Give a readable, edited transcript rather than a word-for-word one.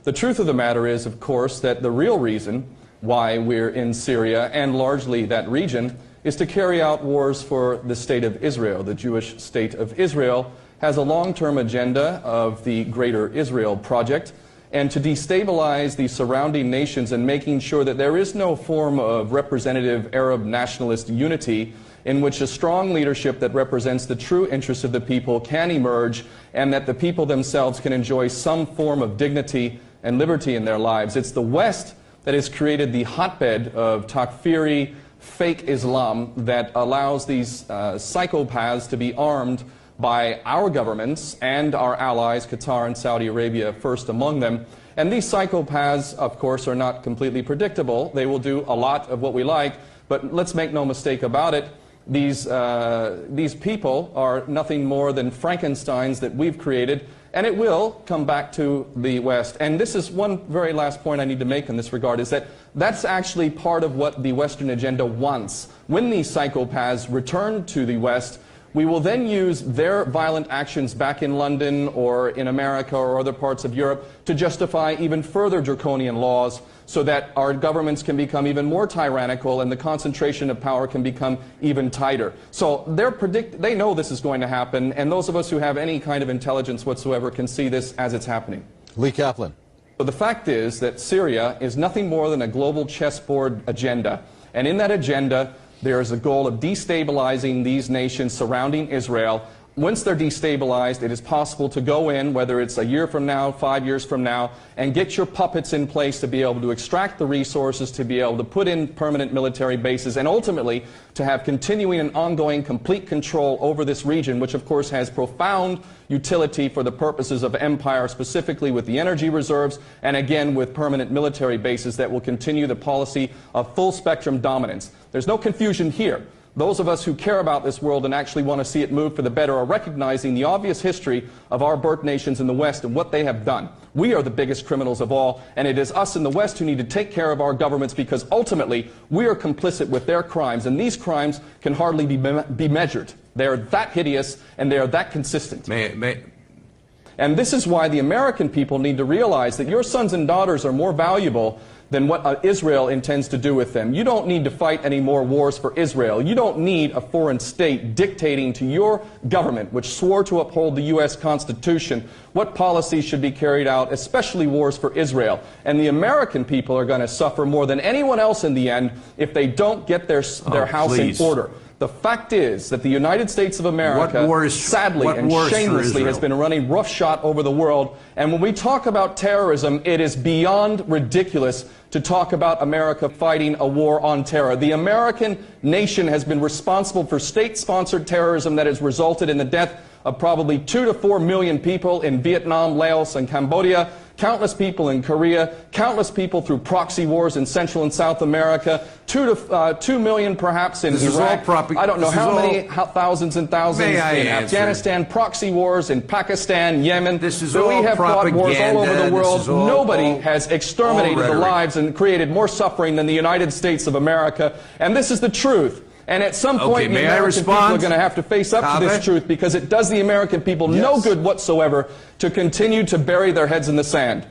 The truth of the matter is, of course, that the real reason why we're in Syria, and largely that region, is to carry out wars for the state of Israel. The Jewish state of Israel has a long-term agenda of the Greater Israel Project, and to destabilize the surrounding nations and making sure that there is no form of representative Arab nationalist unity in which a strong leadership that represents the true interests of the people can emerge, and that the people themselves can enjoy some form of dignity and liberty in their lives. It's the West that has created the hotbed of Takfiri, fake Islam that allows these psychopaths to be armed by our governments and our allies, Qatar and Saudi Arabia first among them. And these psychopaths, of course, are not completely predictable. They will do a lot of what we like, but let's make no mistake about it. These people are nothing more than Frankensteins that we've created, and it will come back to the West. And this is one very last point I need to make in this regard, is that that's actually part of what the Western agenda wants. When these psychopaths return to the West, we will then use their violent actions back in London or in America or other parts of Europe to justify even further draconian laws, so that our governments can become even more tyrannical and the concentration of power can become even tighter. So they know this is going to happen, and those of us who have any kind of intelligence whatsoever can see this as it's happening. Lee Kaplan. So the fact is that Syria is nothing more than a global chessboard agenda, and in that agenda there is a goal of destabilizing these nations surrounding Israel. Once they're destabilized, it is possible to go in, whether it's a year from now, 5 years from now, and get your puppets in place to be able to extract the resources, to be able to put in permanent military bases, and ultimately to have continuing and ongoing complete control over this region, which of course has profound utility for the purposes of empire, specifically with the energy reserves, and again with permanent military bases that will continue the policy of full spectrum dominance. There's no confusion here. Those of us who care about this world and actually want to see it move for the better are recognizing the obvious history of our birth nations in the West and what they have done. We are the biggest criminals of all, and it is us in the West who need to take care of our governments, because ultimately we are complicit with their crimes, and these crimes can hardly be measured. They are that hideous and they are that consistent. And this is why the American people need to realize that your sons and daughters are more valuable than what Israel intends to do with them. You don't need to fight any more wars for Israel. You don't need a foreign state dictating to your government, which swore to uphold the U.S. Constitution, what policies should be carried out, especially wars for Israel. And the American people are going to suffer more than anyone else in the end if they don't get their house in order. The fact is that the United States of America, sadly and shamelessly, has been running roughshod over the world. And when we talk about terrorism, it is beyond ridiculous to talk about America fighting a war on terror. The American nation has been responsible for state-sponsored terrorism that has resulted in the death of probably 2 to 4 million people in Vietnam, Laos, and Cambodia, countless people in Korea, countless people through proxy wars in Central and South America, 2 million perhaps in Iraq. I don't know how many thousands and thousands in Afghanistan, proxy wars in Pakistan, Yemen. So we have fought wars all over the world. Nobody has exterminated the lives and created more suffering than the United States of America. And this is the truth. And at some point, the American people are going to have to face up to this truth, because it does the American people no good whatsoever to continue to bury their heads in the sand.